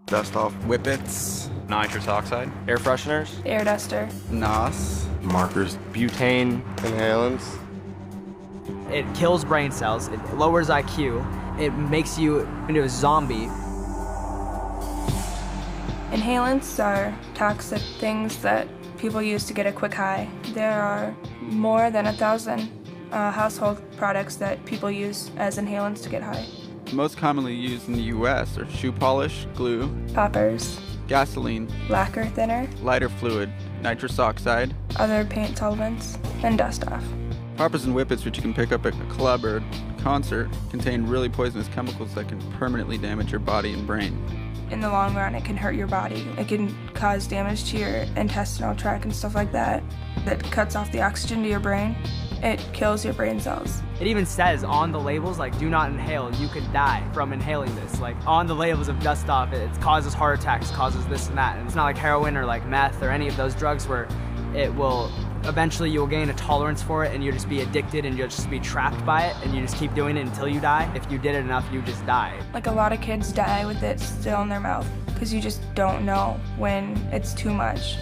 Dust off. Whippets. Nitrous oxide. Air fresheners. Air duster. NOS. Markers. Butane. Inhalants. It kills brain cells, it lowers IQ, it makes you into a zombie. Inhalants are toxic things that people use to get a quick high. There are more than 1,000 household products that people use as inhalants to get high. Most commonly used in the U.S. are shoe polish, glue, Poppers, gasoline, lacquer thinner, lighter fluid, nitrous oxide, other paint solvents, and dust off. Poppers and whippets, which you can pick up at a club or concert, contain really poisonous chemicals that can permanently damage your body and brain. In the long run, it can hurt your body. It can cause damage to your intestinal tract and stuff like that. That cuts off the oxygen to your brain. It kills your brain cells. It even says on the labels, like, do not inhale, you could die from inhaling this. Like, on the labels of dust off, it causes heart attacks, causes this and that. And it's not like heroin or like meth or any of those drugs where it will, eventually you will gain a tolerance for it and you'll just be addicted and you'll just be trapped by it and you just keep doing it until you die. If you did it enough, you just die. Like, a lot of kids die with it still in their mouth because you just don't know when it's too much.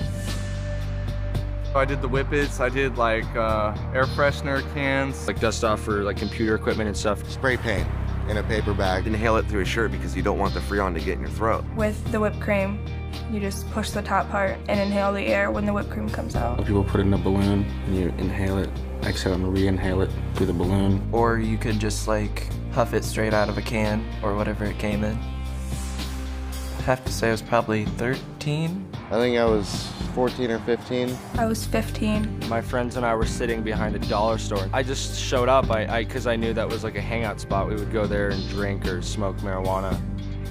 I did the whippets, I did like air freshener cans. Like dust off for like computer equipment and stuff. Spray paint in a paper bag. Inhale it through a shirt because you don't want the Freon to get in your throat. With the whipped cream, you just push the top part and inhale the air when the whipped cream comes out. People put it in a balloon and you inhale it, exhale and re-inhale it through the balloon. Or you could just like huff it straight out of a can or whatever it came in. I have to say I was probably 13. I think I was 14 or 15. I was 15. My friends and I were sitting behind a dollar store. I just showed up because I knew that was like a hangout spot. We would go there and drink or smoke marijuana.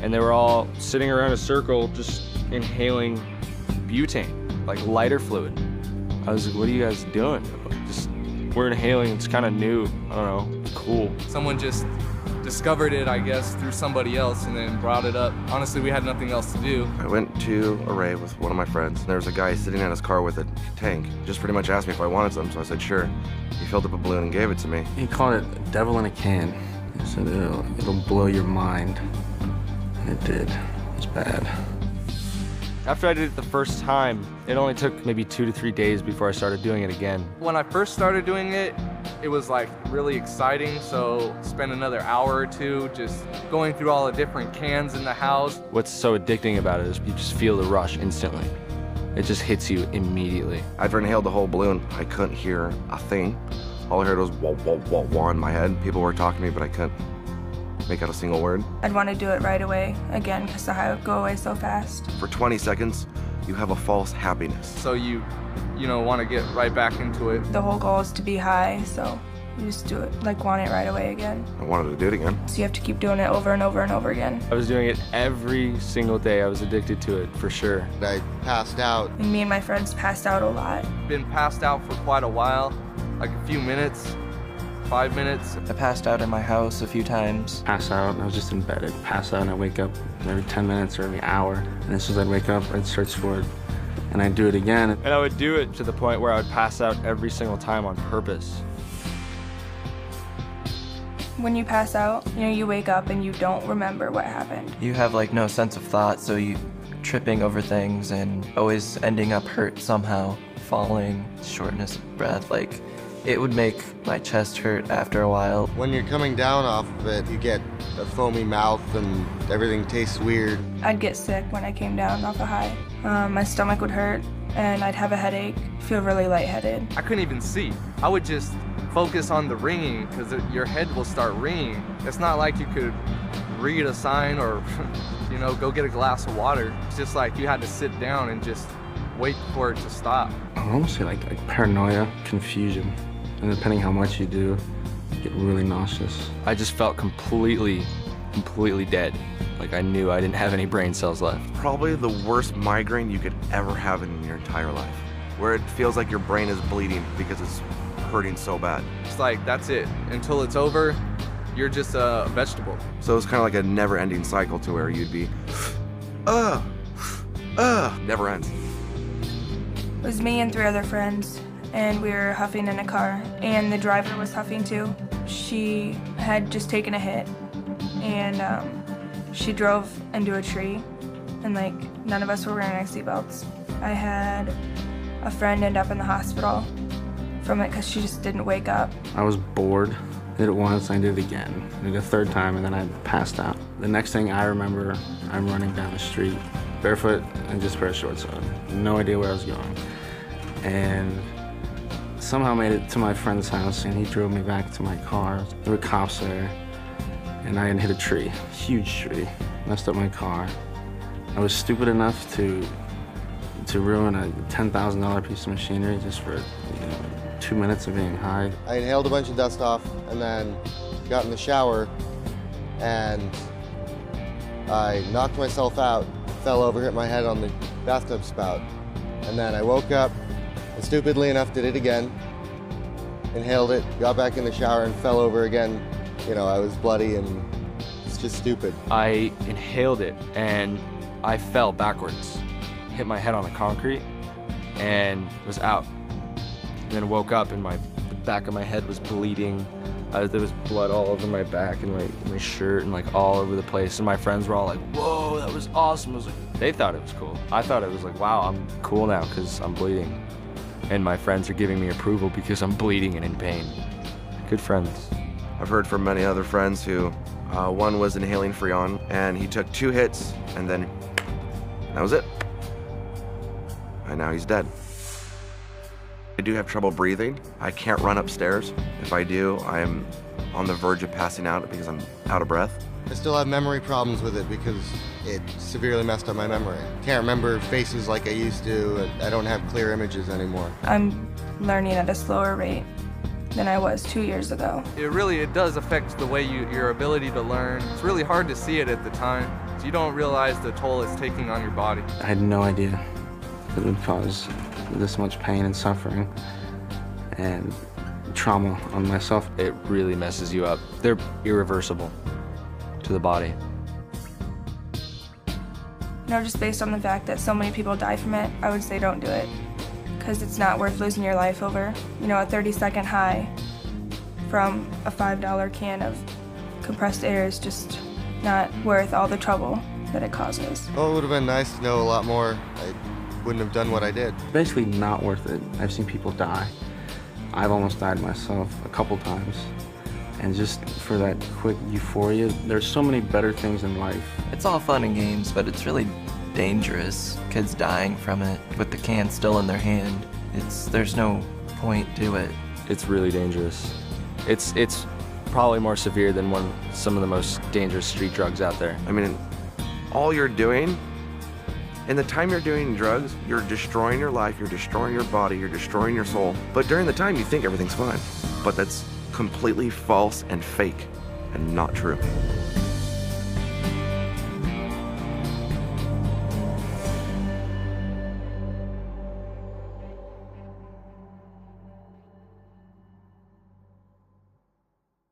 And they were all sitting around a circle just inhaling butane, like lighter fluid. I was like, what are you guys doing? Just, we're inhaling, it's kind of new. I don't know, it's cool. Someone just discovered it, I guess, through somebody else and then brought it up. Honestly, we had nothing else to do. I went to a rave with one of my friends, and there was a guy sitting in his car with a tank. Just pretty much asked me if I wanted some, so I said sure. He filled up a balloon and gave it to me. He called it devil in a can. He said it'll blow your mind. And it did. It was bad. After I did it the first time, it only took maybe 2 to 3 days before I started doing it again. When I first started doing it, it was like really exciting, so spent another hour or two just going through all the different cans in the house. What's so addicting about it is you just feel the rush instantly. It just hits you immediately. I'd inhaled the whole balloon. I couldn't hear a thing. All I heard was wah, wah, wah, wah in my head. People were talking to me, but I couldn't make out a single word. I'd want to do it right away again because the high would go away so fast. For 20 seconds, you have a false happiness. So you know, want to get right back into it. The whole goal is to be high, so you just do it, like, want it right away again. I wanted to do it again. So you have to keep doing it over and over and over again. I was doing it every single day. I was addicted to it, for sure. I passed out. And me and my friends passed out a lot. Been passed out for quite a while, like a few minutes, 5 minutes. I passed out in my house a few times. Pass out, I was just in bed. I'd pass out and I'd wake up every 10 minutes or every hour. And as soon as I'd wake up, I'd search for it. And I'd do it again. And I would do it to the point where I would pass out every single time on purpose. When you pass out, you know, you wake up and you don't remember what happened. You have like no sense of thought, so you tripping over things and always ending up hurt somehow, falling, shortness of breath. Like, it would make my chest hurt after a while. When you're coming down off of it, you get a foamy mouth and everything tastes weird. I'd get sick when I came down off a high. My stomach would hurt and I'd have a headache, feel really lightheaded. I couldn't even see. I would just focus on the ringing because your head will start ringing. It's not like you could read a sign or, you know, go get a glass of water. It's just like you had to sit down and just wait for it to stop. I would almost say like paranoia, confusion. And depending how much you do, you get really nauseous. I just felt completely dead. Like I knew I didn't have any brain cells left. Probably the worst migraine you could ever have in your entire life, where it feels like your brain is bleeding because it's hurting so bad. It's like, that's it. Until it's over, you're just a vegetable. So it's kind of like a never-ending cycle to where you'd be, never ends. It was me and 3 other friends, and we were huffing in a car, and the driver was huffing too. She had just taken a hit, and she drove into a tree, and like none of us were wearing our seatbelts. I had a friend end up in the hospital from it because she just didn't wake up. I was bored. Did it once, I did it again. I did it a third time, and then I passed out. The next thing I remember, I'm running down the street, barefoot and just a pair of shorts on. No idea where I was going. And somehow made it to my friend's house, and he drove me back to my car. There were cops there, and I had hit a tree, huge tree, messed up my car. I was stupid enough to ruin a $10,000 piece of machinery just for 2 minutes of being high. I inhaled a bunch of dust off and then got in the shower and I knocked myself out, fell over, hit my head on the bathtub spout. And then I woke up and stupidly enough did it again, inhaled it, got back in the shower and fell over again. You know, I was bloody and it's just stupid. I inhaled it and I fell backwards, hit my head on the concrete and was out. And then woke up and the back of my head was bleeding. There was blood all over my back and my shirt and like all over the place. And my friends were all like, whoa, that was awesome. I was like, they thought it was cool. I thought it was like, wow, I'm cool now because I'm bleeding. And my friends are giving me approval because I'm bleeding and in pain. Good friends. I've heard from many other friends who, one was inhaling Freon and he took 2 hits and then that was it. And now he's dead. I do have trouble breathing. I can't run upstairs. If I do, I'm on the verge of passing out because I'm out of breath. I still have memory problems with it because it severely messed up my memory. Can't remember faces like I used to. I don't have clear images anymore. I'm learning at a slower rate than I was 2 years ago. It does affect the way your ability to learn. It's really hard to see it at the time. So you don't realize the toll it's taking on your body. I had no idea it would cause this much pain and suffering and trauma on myself. It really messes you up. They're irreversible to the body. Just based on the fact that so many people die from it, I would say don't do it. Because it's not worth losing your life over, a 30-second high from a $5 can of compressed air is just not worth all the trouble that it causes. Well, it would have been nice to know a lot more. I wouldn't have done what I did. Basically not worth it. I've seen people die. I've almost died myself a couple times. And just for that quick euphoria, there's so many better things in life. It's all fun and games, but it's really dangerous. Kids dying from it with the can still in their hand. There's no point to it. It's really dangerous. It's probably more severe than some of the most dangerous street drugs out there. I mean, all you're doing, in the time you're doing drugs, you're destroying your life, you're destroying your body, you're destroying your soul. But during the time, you think everything's fine. But that's completely false and fake and not true.